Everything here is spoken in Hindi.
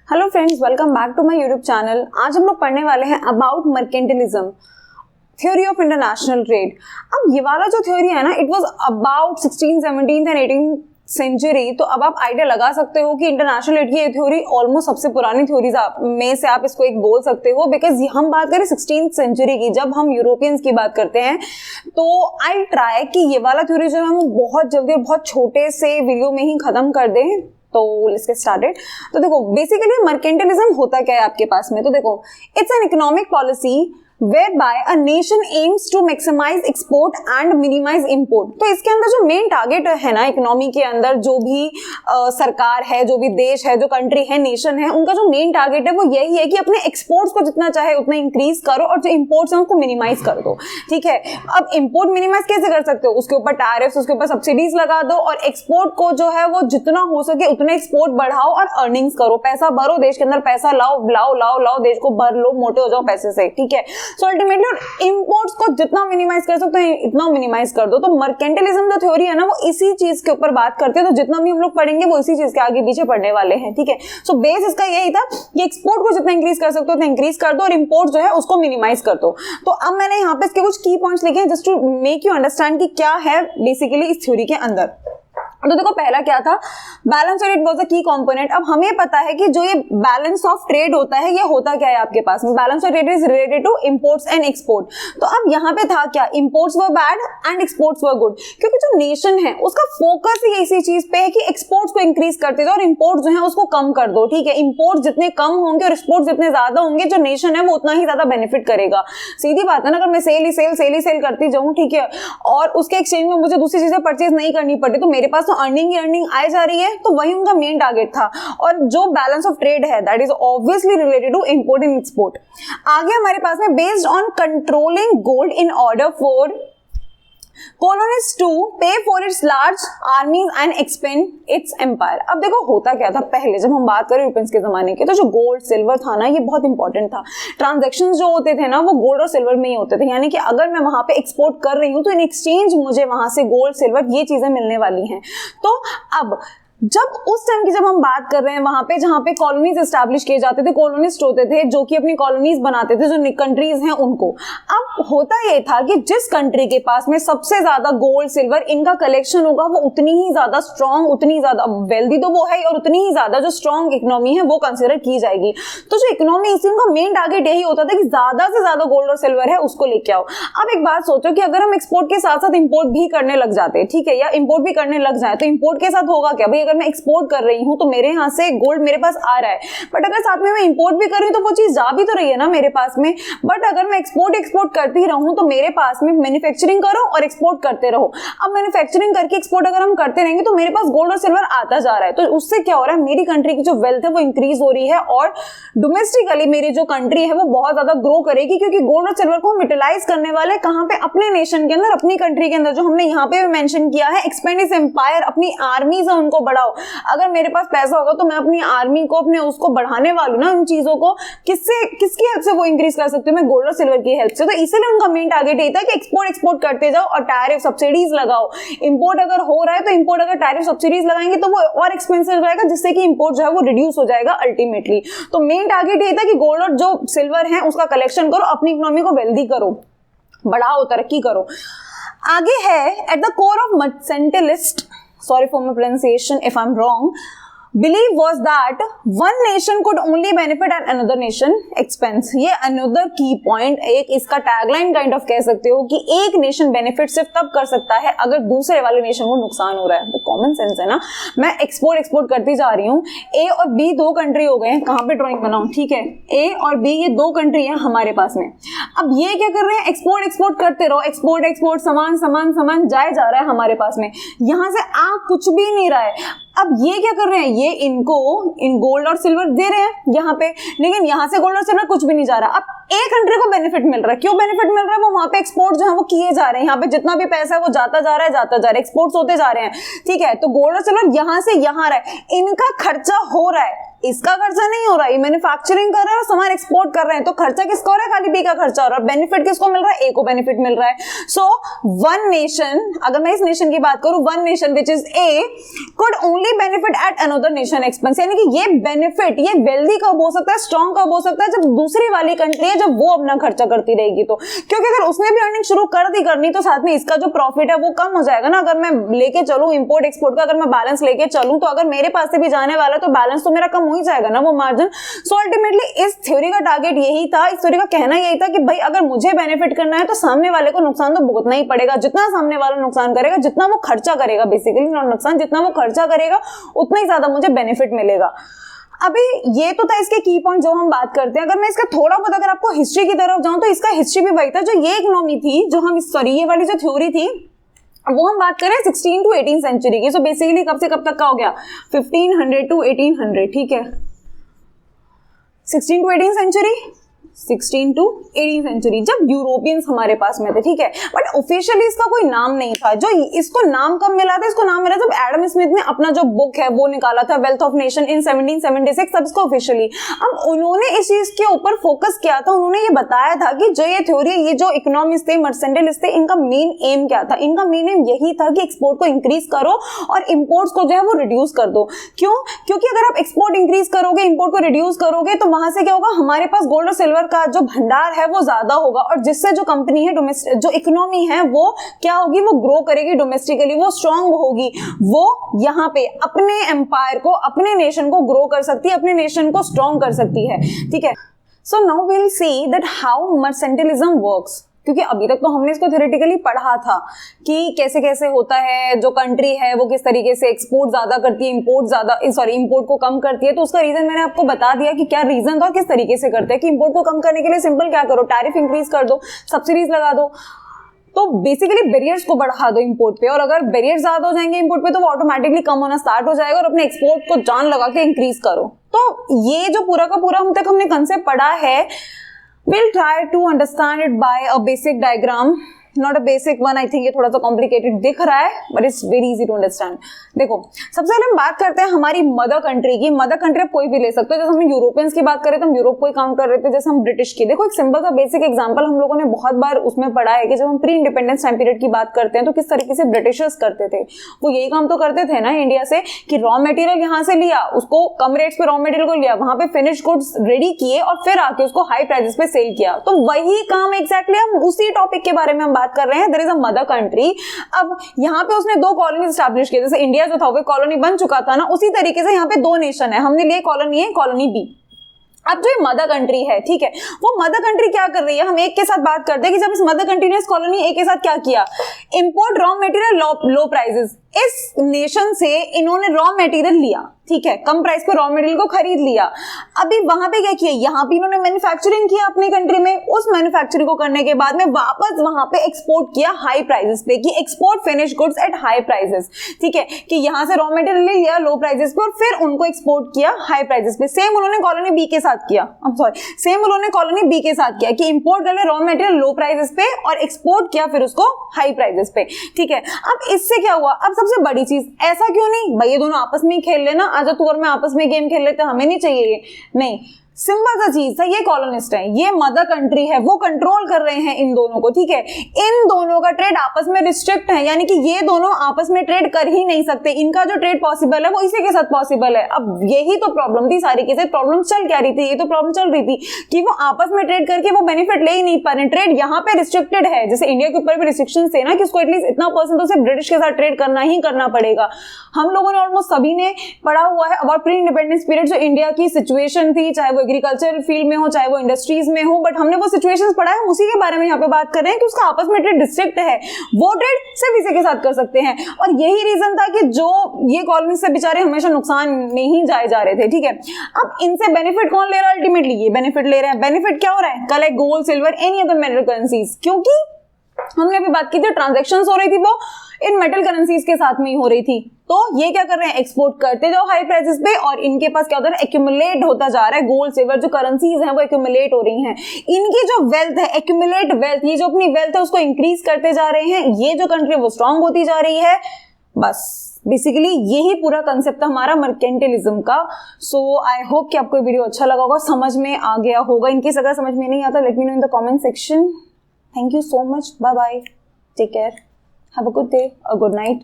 Hello friends, welcome back to my YouTube channel. आज हम लोग पढ़ने वाले हैं about mercantilism, theory of international trade. अब ये वाला जो थ्योरी है ना, it was about 16th, 17th and 18th century. तो अब आप आइडिया लगा सकते हो कि इंटरनेशनल ट्रेड की ये थ्योरी ऑलमोस्ट सबसे पुरानी थ्योरीज में से आप इसको एक बोल सकते हो, बिकॉज हम बात करें 16th सेंचुरी की, जब हम यूरोपियंस की बात करते हैं। तो आई ट्राई कि ये वाला थ्योरी जो है हम बहुत जल्दी और बहुत छोटे से वीडियो में ही खत्म कर दें। तो लेट्स गेट स्टार्टेड। तो देखो, बेसिकली मर्केंटिलिज्म होता क्या है आपके पास में। तो देखो, it's an economic policy whereby a nation aims to maximize export and minimize import। तो इसके अंदर जो मेन टारगेट है ना इकोनॉमी के अंदर, जो भी सरकार है, जो भी देश है, जो कंट्री है, नेशन है, उनका जो मेन टारगेट है वो यही है कि अपने एक्सपोर्ट्स को जितना चाहे उतना इंक्रीज करो और जो इंपोर्ट्स हैं उनको मिनिमाइज कर दो। ठीक है, अब इंपोर्ट मिनिमाइज कैसे कर सकते हो? उसके ऊपर टैरिफ्स, उसके ऊपर सब्सिडीज लगा दो और एक्सपोर्ट को जो है वो जितना हो सके उतने एक्सपोर्ट बढ़ाओ और अर्निंग्स करो, पैसा भरो देश के अंदर, पैसा लाओ लाओ लाओ लाओ, देश को भर लो, मोटे हो जाओ पैसे से। ठीक है, सो अल्टीमेटली इंपोर्ट्स को जितना मिनिमाइज कर सकते हैं इतना मिनिमाइज कर दो। तो मर्केंटिलिज्म जो थ्योरी है ना, वो इसी चीज के ऊपर बात करते हैं। तो जितना भी हम लोग पढ़ेंगे वो इसी चीज के आगे पीछे पढ़ने वाले हैं। ठीक है, सो बेस इसका यही था कि एक्सपोर्ट को जितना इंक्रीज कर सकते हो उतना इंक्रीज कर दो और इंपोर्ट जो है उसको मिनिमाइज कर दो। तो अब मैंने यहाँ पे इसके कुछ की पॉइंट्स लिखे हैं just to make you understand कि क्या है बेसिकली इस थ्योरी के अंदर। तो देखो, पहला क्या था, balance of trade was a की कंपोनेंट। अब हमें पता है कि जो ये बैलेंस ऑफ ट्रेड होता है, ये होता क्या है आपके पास में, balance of trade is related to imports and export. तो अब यहाँ पे था क्या, imports were bad and exports were good, क्योंकि जो नेशन है उसका फोकस ही इसी चीज पे है कि एक्सपोर्ट्स को इंक्रीज करते जाओ और इंपोर्ट जो है उसको कम कर दो। ठीक है, इंपोर्ट जितने कम होंगे और एक्सपोर्ट जितने ज्यादा होंगे, जो नेशन है वो उतना ही ज्यादा बेनिफिट करेगा। सीधी बात है ना, अगर मैं सेल ही सेल करती जाऊँ, ठीक है, और उसके एक्सचेंज में मुझे दूसरी चीजें परचेज नहीं करनी पड़ती, तो मेरे पास अर्निंग आए जा रही है। तो वही उनका मेन टारगेट था। और जो बैलेंस ऑफ ट्रेड है that is obviously related to import and export. आगे हमारे पास में based on controlling gold in order for colonies to pay for its large armies and expand its empire। अब देखो, होता क्या था पहले, जब हम बात करें यूरोपियंस के जमाने की, तो जो गोल्ड सिल्वर था ना, ये बहुत इंपॉर्टेंट था। ट्रांजैक्शंस जो होते थे ना, वो गोल्ड और सिल्वर में ही होते थे। यानी कि अगर मैं वहां पे एक्सपोर्ट कर रही हूँ तो इन एक्सचेंज मुझे वहां से गोल्ड सिल्वर ये चीजें मिलने वाली हैं। तो अब जब उस टाइम की जब हम बात कर रहे हैं, वहां पे जहां पे कॉलोनीज एस्टैब्लिश किए जाते थे, कॉलोनिस्ट होते थे जो कि अपनी कॉलोनीज बनाते थे, जो कंट्रीज हैं उनको। अब होता ये था कि जिस कंट्री के पास में सबसे ज्यादा गोल्ड सिल्वर इनका कलेक्शन होगा, वो उतनी ही ज्यादा स्ट्रॉन्ग, उतनी ज्यादा वेल्दी तो वो है, और उतनी ही ज्यादा जो स्ट्रॉन्ग इकोनॉमी है वो कंसिडर की जाएगी। तो जो इकोनॉमी इसी उनका मेन टारगेट यही होता था कि ज्यादा से ज्यादा गोल्ड और सिल्वर है उसको लेके आओ। अब एक बात सोचो कि अगर हम एक्सपोर्ट के साथ साथ इंपोर्ट भी करने लग जाते, ठीक है, या इंपोर्ट भी करने लग जाए, तो इंपोर्ट के साथ होगा क्या भाई, अगर मैं एक्सपोर्ट कर रही हूं तो मेरे यहां से गोल्ड मेरे पास आ रहा है, बट अगर साथ में मैं इंपोर्ट भी कर रही हूं तो वो चीज जा भी तो रही है ना मेरे पास में। बट अगर मैं एक्सपोर्ट करती रहूं तो मेरे पास में मैन्युफैक्चरिंग करो और एक्सपोर्ट करते रहो। अब मैन्युफैक्चरिंग करके एक्सपोर्ट अगर हम करते रहेंगे तो मेरे पास गोल्ड और सिल्वर आता जा रहा है। तो उससे क्या हो रहा है, मेरी कंट्री की जो वेल्थ है वो इंक्रीज हो रही है और डोमेस्टिकली मेरी जो कंट्री है वो बहुत ज्यादा ग्रो करेगी, क्योंकि गोल्ड और सिल्वर को हम यूटिलाइज करने वाले कहां पे, अपने नेशन के अंदर, अपनी कंट्री के अंदर, जो हमने यहाँ पे भी मेंशन किया है, एक्सपेंड इट्स एम्पायर, अपनी आर्मीज है उनको बढ़ाओ। अगर मेरे पास पैसा होगा तो मैं अपनी आर्मी को, अपने उसको बढ़ाने वाली ना, उन चीजों को किसकी हेल्प से वो इंक्रीज कर सकती हूँ मैं, गोल्ड और सिल्वर की हेल्प से। तो इसीलिए उनका मेन टारगेट यही था कि एक्सपोर्ट करते जाओ और टैरिफ सब्सिडीज लगाओ। इंपोर्ट अगर हो रहा है तो इंपोर्ट अगर टैरिफ सब्सिडीज लगाएंगे तो वो और एक्सपेंसिव हो जाएगा, जिससे कि इंपोर्ट जो है वो रिड्यूस हो जाएगा अल्टीमेटली। तो मेन टारगेट यही था कि गोल्ड और जो सिल्वर है उसका कलेक्शन करो, अपनी इकोनॉमी को वेल्दी करो, बढ़ाओ, तरक्की करो। आगे है at the core of mercantilist, sorry for my pronunciation if I'm wrong, belief was that one nation could only benefit and another nation expense। ये another key point, एक इसका टैगलाइन काइंड ऑफ कह सकते हो कि एक नेशन बेनिफिट सिर्फ तब कर सकता है अगर दूसरे वाले नेशन को नुकसान हो रहा है। कॉमन सेंस है ना, मैं एक्सपोर्ट करती जा रही हूँ, ए और बी दो कंट्री हो गए हैं, कहाँ पे ड्रॉइंग बनाऊं, ठीक है, ए और बी ये दो कंट्री है हमारे पास में। अब ये क्या कर रहे हैं, एक्सपोर्ट करते रहो, एक्सपोर्ट सामान जाए जा रहा है हमारे पास में, यहाँ से आ कुछ भी नहीं रहा है। अब ये क्या कर रहे हैं, ये इनको इन गोल्ड और सिल्वर दे रहे हैं यहाँ पे, लेकिन यहाँ से गोल्ड और सिल्वर कुछ भी नहीं जा रहा। अब एक कंट्री को बेनिफिट मिल रहा है, क्यों बेनिफिट मिल रहा है, वो वहां पे एक्सपोर्ट जो है वो किए जा रहे हैं, यहाँ पे जितना भी पैसा है वो जाता जा रहा है, एक्सपोर्ट्स होते जा रहे हैं। ठीक है, तो गोल्ड और सिल्वर यहाँ से यहाँ रहा है, इनका खर्चा हो रहा है, इसका खर्चा नहीं हो रहा, ये मैन्युफैक्चरिंग कर रहा है और सामान एक्सपोर्ट कर रहे हैं, तो खर्चा किसका हो रहा है? खाली बी का खर्चा हो रहा है। बेनिफिट किसको मिल रहा है? ए को बेनिफिट मिल रहा है। सो वन नेशन, अगर मैं इस नेशन की बात करूं, one nation which is a could only benefit at another nation expense, यानी कि ये बेनिफिट, ये वेल्दी कब हो सकता है, स्ट्रॉन्ग कब हो सकता है? जब दूसरी वाली कंट्री है, जब वो अपना खर्चा करती रहेगी तो, क्योंकि अगर उसने भी अर्निंग शुरू कर दी करनी, तो साथ में इसका जो प्रॉफिट है वो कम हो जाएगा ना। अगर मैं लेके चलूं इंपोर्ट एक्सपोर्ट का, अगर मैं बैलेंस लेके चलूं, तो अगर मेरे पास से भी जाने वाला तो बैलेंस तो मेरा कम हो ही जाएगा ना, वो मार्जिन। सो अल्टीमेटली इस थ्योरी का टारगेट यही था, इस थ्योरी का कहना यही था कि भाई अगर मुझे बेनिफिट करना है तो सामने वाले को नुकसान तो भुगतना ही पड़ेगा। जितना सामने वाला नुकसान करेगा, जितना वो खर्चा करेगा, बेसिकली नॉट नुकसान, जितना वो खर्चा करेगा उतना ही ज्यादा मुझे बेनिफिट मिलेगा। अभी ये तो था इसके की पॉइंट जो हम बात करते हैं। अगर मैं इसका थोड़ा बहुत अगर आपको हिस्ट्री की तरफ जाऊं, तो इसका हिस्ट्री भी वही था जो ये इकोनॉमी थी, जो हम सॉरी ये वाली जो थ्योरी थी, वो हम बात करें 16 to 18 सेंचुरी की। सो बेसिकली कब से कब तक का हो गया? 1500 to 1800, ठीक है। 16 to 18 सेंचुरी, 16 to 18 सेंचुरी, जब यूरोपियंस हमारे पास में थे, ठीक है। बट ऑफिशियली इसका कोई नाम नहीं था। जो इसको नाम कब मिला था? इसको नाम मिला जब एडम स्मिथ ने अपना जो बुक है वो निकाला था, वेल्थ ऑफ नेशन, इन 1776, तब इसको ऑफिशियली। अब उन्होंने इस चीज के ऊपर फोकस किया था, उन्होंने ये बताया था कि जो ये थ्योरी, ये जो इकोनॉमिस्ट थे, मर्सेंटाइलिस्ट थे, इनका मेन एम क्या था? इनका मेन एम यही था कि एक्सपोर्ट को इंक्रीज करो और इम्पोर्ट्स को जो है वो रिड्यूस कर दो। क्यों? क्योंकि अगर आप एक्सपोर्ट इंक्रीज करोगे, इम्पोर्ट को रिड्यूस करोगे, तो वहां से क्या होगा? हमारे पास गोल्ड और सिल्वर का जो भंडार है वो ज्यादा होगा, और जिससे जो कंपनी है, डोमेस्टिक जो इकोनॉमी है, वो क्या होगी? वो ग्रो करेगी डोमेस्टिकली, वो स्ट्रांग होगी, वो यहाँ पे अपने एम्पायर को, अपने नेशन को ग्रो कर सकती है, अपने नेशन को स्ट्रांग कर सकती है, ठीक है। So now we will see that how mercantilism works, क्योंकि अभी तक तो हमने इसको थ्योरेटिकली पढ़ा था कि कैसे कैसे होता है, जो कंट्री है वो किस तरीके से एक्सपोर्ट ज्यादा करती है, इंपोर्ट को कम करती है। तो उसका रीजन मैंने आपको बता दिया कि क्या रीजन था, किस तरीके से करते हैं। कि इंपोर्ट को कम करने के लिए सिंपल क्या करो? टैरिफ इंक्रीज कर दो, सब्सिडीज लगा दो, तो बेसिकली बैरियर्स को बढ़ा दो इंपोर्ट पे। और अगर बैरियर्स ज्यादा हो जाएंगे इंपोर्ट पे, तो वो ऑटोमेटिकली कम होना स्टार्ट हो जाएगा, और अपने एक्सपोर्ट को जान लगा के इंक्रीज करो। तो ये जो पूरा का पूरा हम तक हमने कंसेप्ट पढ़ा है, we'll try to understand it by a basic diagram, not a basic one. I think ये थोड़ा सा कॉम्प्लिकेटेड दिख रहा है, but it's very easy to understand. देखो, सबसे पहले हम बात करते हैं हमारी मदर कंट्री की। मदर कंट्री आप कोई भी ले सकते हो। जैसे हम यूरोपियंस की बात करें तो हम यूरोप को ही काउंट कर रहे थे, जैसे हम ब्रिटिश की। देखो, एक सिंपल सा बेसिक एग्जांपल हम लोगों ने बहुत बार उसमें पढ़ा है कि जब हम प्री इंडिपेंडेंस टाइम पीरियड की बात करते हैं, तो किस तरीके से ब्रिटिशर्स करते थे। वो यही काम तो करते थे ना इंडिया से, कि रॉ मटेरियल यहाँ से लिया, उसको कम रेट्स पे रॉ मटेरियल को लिया, वहां पे फिनिश गुड्स रेडी किए, और फिर आके उसको हाई प्राइसेस पे सेल किया। तो वही काम एग्जैक्टली हम उसी टॉपिक के बारे में हम बात कर रहे हैं। There is a mother country. अब यहाँ पे उसने 2 कॉलोनी स्टैब्लिश किए। जैसे इंडिया जो था वो कॉलोनी बन चुका था ना, उसी तरीके से यहाँ पे 2 नेशन है। हमने लिए कॉलोनी ए, कॉलोनी बी। अब जो ये मदर कंट्री है, ठीक है, वो मदर कंट्री क्या कर रही है? हम एक के साथ बात करते हैं कि जब इस मदर कंट्री ने इस कॉलोनी ए के साथ क्या किया? Import raw material low prices. इस नेशन से इन्होंने रॉ मटेरियल लिया, ठीक है, कम प्राइस पे रॉ मटेरियल को खरीद लिया। अभी वहां पे क्या किया? यहाँ पे इन्होंने मैन्युफैक्चरिंग किया अपनी कंट्री में। उस मैन्युफैक्चरिंग को करने के बाद में वापस वहां पे एक्सपोर्ट किया हाई प्राइसेस पे, कि export finish goods at high prices, ठीक है, कि यहाँ से रॉ मटेरियल ले लिया लो प्राइसेस पे और फिर उनको एक्सपोर्ट किया हाई प्राइसेस पे। सेम उन्होंने कॉलोनी बी के साथ किया, सेम उन्होंने कॉलोनी बी के साथ किया, कि इंपोर्ट कर ले रॉ मटेरियल लो प्राइसेस पे और एक्सपोर्ट किया फिर उसको हाई प्राइसेस पे, ठीक है। अब इससे क्या हुआ? अब सबसे बड़ी चीज, ऐसा क्यों नहीं भाई, ये दोनों आपस में ही खेल लेना, आजा तू और मैं आपस में गेम खेल लेते, हमें नहीं चाहिए ये, नहीं। सिंपल सा चीज है, ये कॉलोनिस्ट है, ये मदर कंट्री है, वो कंट्रोल कर रहे हैं इन दोनों को, ठीक है। इन दोनों का ट्रेड आपस में रिस्ट्रिक्ट है, यानी कि ये दोनों आपस में ट्रेड कर ही नहीं सकते। इनका जो ट्रेड पॉसिबल है वो इसी के साथ पॉसिबल है। अब यही तो प्रॉब्लम थी सारी के साथ। प्रॉब्लम चल क्या रही थी? ये तो प्रॉब्लम चल रही थी कि वो आपस में ट्रेड करके वो बेनिफिट ले ही नहीं पा रहे। ट्रेड यहाँ पे रिस्ट्रिक्टेड है, जैसे इंडिया के ऊपर भी रिस्ट्रिक्शन थे ना, कि उसको एटलीस्ट इतना % तो सिर्फ ब्रिटिश के साथ ट्रेड करना ही करना पड़ेगा। हम लोगों ने ऑलमोस्ट सभी ने पढ़ा हुआ है अबाउट प्री इंडिपेंडेंस पीरियड जो इंडिया की सिचुएशन थी, चाहे वो एग्रीकल्चर फील्ड में हो, चाहे वो इंडस्ट्रीज में हो, बट हमने वो सिचुएशंस पढ़ा है, उसी के बारे में यहाँ पे बात कर रहे हैं कि उसका आपस में ट्रेड डिस्ट्रिक्ट है, वो ट्रेड सिर्फ इसी के साथ कर सकते हैं। और यही रीजन था कि जो ये कॉलोनी से बेचारे हमेशा नुकसान में ही जाए जा रहे थे, ठीक है। अब इनसे बेनिफिट कौन ले रहा है? अल्टीमेटली ये बेनिफिट ले रहे हैं। बेनिफिट क्या हो रहा है? कल gold, silver, any other metal currencies, क्योंकि हमने अभी बात की थी ट्रांजैक्शंस हो रही थी वो इन मेटल करेंसीज के साथ में ही हो रही थी। तो ये क्या कर रहे हैं? एक्सपोर्ट करते जाओ हाई प्राइसेस पे, और इनके पास क्या होता है? एक्यूमुलेट होता जा रहा है। गोल्ड, सिल्वर जो करेंसीज हैं वो एक्यूमुलेट हो रही हैं। इनकी जो वेल्थ है, एक्यूमुलेट वेल्थ, ये जो अपनी वेल्थ है उसको इंक्रीज करते जा रहे हैं। ये जो कंट्री वो स्ट्रांग होती जा रही है। बस बेसिकली यही पूरा कंसेप्ट था हमारा मर्केंटिलिज्म का. सो आई होप कि आपको ये वीडियो अच्छा लगा होगा, समझ में आ गया होगा. इनकेस अगर समझ में नहीं आता, let me know in the comment section. Thank you so much. Bye bye. Take care. Have a good day, a good night.